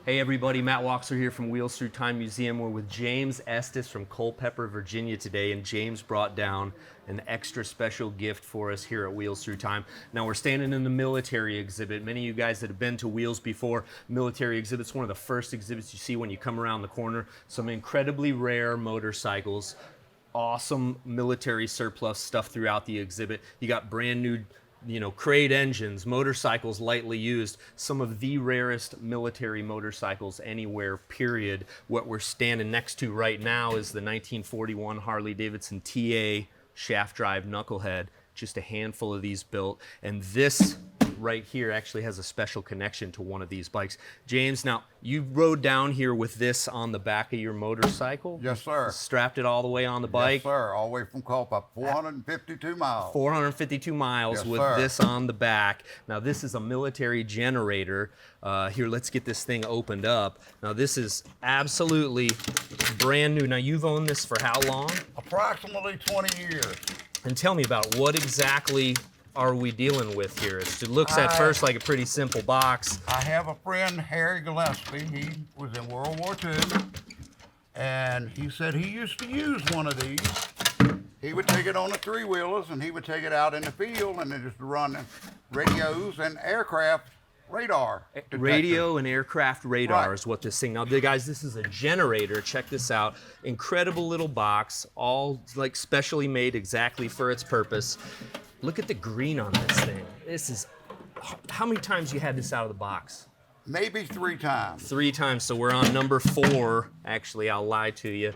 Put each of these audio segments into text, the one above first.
Hey everybody, Matt Walkser here from Wheels Through Time Museum. We're with James Estes from Culpeper, Virginia today, and James brought down an extra special gift for us here at Wheels Through Time. Now we're standing in the military exhibit. Many of you guys that have been to Wheels before, military exhibit's one of the first exhibits you see when you come around the corner. Some incredibly rare motorcycles, awesome military surplus stuff throughout the exhibit. You got brand new crate engines, motorcycles lightly used, some of the rarest military motorcycles anywhere, period. What we're standing next to right now is the 1941 Harley-Davidson TA shaft drive knucklehead, just a handful of these built. And this right here actually has a special connection to one of these bikes. James, now you rode down here with this on the back of your motorcycle? Yes, sir. Strapped it all the way on the bike? Yes, sir. All the way from Culpeper, 452 miles. 452 miles Yes, with sir. this on the back. Now this is a military generator. Here, let's get this thing opened up. Now this is absolutely brand new. Now you've owned this for how long? Approximately 20 years. And tell me about what exactly are we dealing with here? It looks at first like a pretty simple box. I have a friend, Harry Gillespie. He was in World War II, and he said he used to use one of these. He would take it on the three-wheelers, and he would take it out in the field, and then just run radios and aircraft radar detectors. Radio and aircraft radar Right. is what this thing. Now, guys, this is a generator. Check this out. Incredible little box, all like specially made exactly for its purpose. Look at the green on this thing. This is, how many times you had this out of the box? Maybe 3 times. 3 times, so we're on number 4. Actually, I'll lie to you.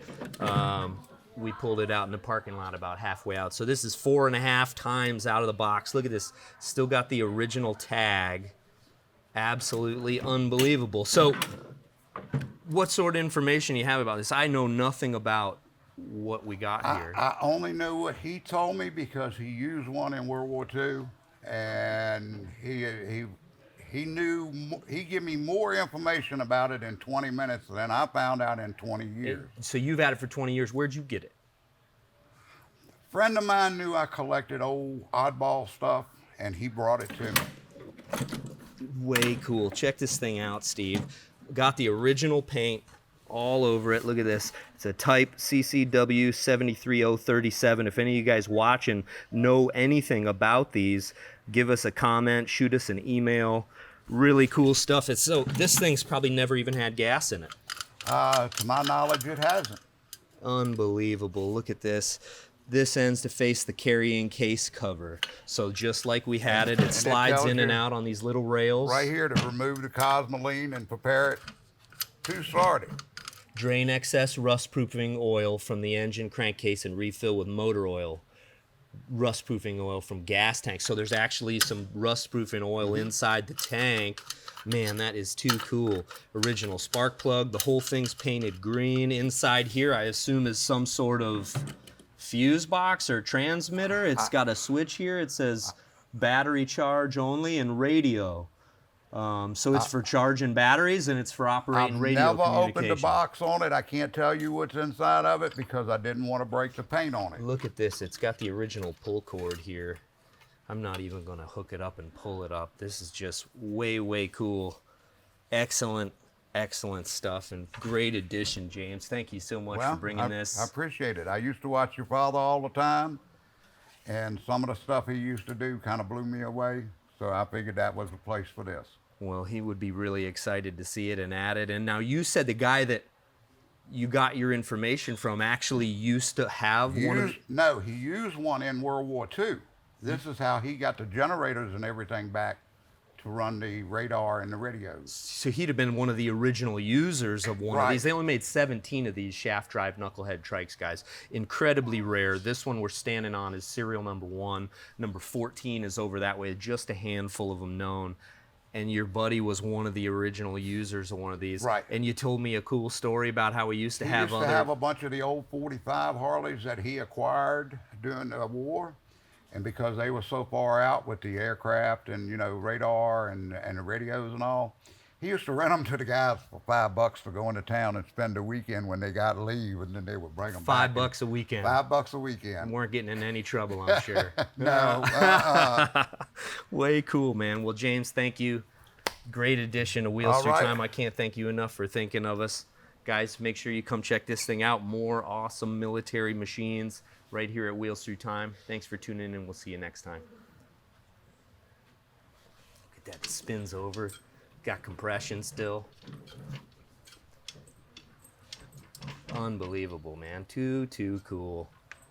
We pulled it out in the parking lot about halfway out. So this is 4.5 times out of the box. Look at this, still got the original tag. Absolutely unbelievable. So what sort of information you have about this? I know nothing about what we got here. I only know what he told me because he used one in World War II, and he knew, he gave me more information about it in 20 minutes than I found out in 20 years. So you've had it for 20 years. Where'd you get it? A friend of mine knew I collected old oddball stuff, and he brought it to me. Way cool. Check this thing out, Steve. Got the original paint all over it. Look at this. It's a Type CCW 73037. If any of you guys watching know anything about these, give us a comment, shoot us an email. Really cool stuff. This thing's probably never even had gas in it. To my knowledge, it hasn't. Unbelievable. Look at this. This ends to face the carrying case cover. So just like we had it, it slides in and out on these little rails. Right here to remove the cosmoline and prepare it to starting. Drain excess rust-proofing oil from the engine crankcase and refill with motor oil. Rust-proofing oil from gas tanks. So there's actually some rust-proofing oil inside the tank. Man, that is too cool. Original spark plug. The whole thing's painted green. Inside here, I assume, is some sort of fuse box or transmitter. It's got a switch here. It says battery charge only and radio. So it's for charging batteries and it's for operating radio I've never communication. opened the box on it. I can't tell you what's inside of it because I didn't want to break the paint on it. Look at this. It's got the original pull cord here. I'm not even going to hook it up and pull it up. This is just way, way cool. Excellent, excellent stuff and great addition, James. Thank you so much for bringing this. I appreciate it. I used to watch your father all the time, and some of the stuff he used to do kind of blew me away. So I figured that was the place for this. Well, he would be really excited to see it and add it. And now you said the guy that you got your information from actually used to have one? No, he used one in World War II. This is how he got the generators and everything back to run the radar and the radios. So he'd have been one of the original users of one of these. They only made 17 of these shaft drive knucklehead trikes, guys. Incredibly rare. This one we're standing on is serial number 1. Number 14 is over that way. Just a handful of them known. And your buddy was one of the original users of one of these. Right. And you told me a cool story about how he used to have He used to have a bunch of the old 45 Harleys that he acquired during the war. And because they were so far out with the aircraft and, radar and the radios and all, he used to rent them to the guys for $5 to go into town and spend the weekend when they got leave, and then they would bring them back. $5 a weekend. $5 a weekend. Weren't getting in any trouble, I'm sure. No. Way cool, man. Well, James, thank you. Great addition to Wheels All Through right. Time. I can't thank you enough for thinking of us. Guys, make sure you come check this thing out. More awesome military machines right here at Wheels Through Time. Thanks for tuning in. We'll see you next time. Look at that. It spins over. Got compression still. Unbelievable, man. Too cool.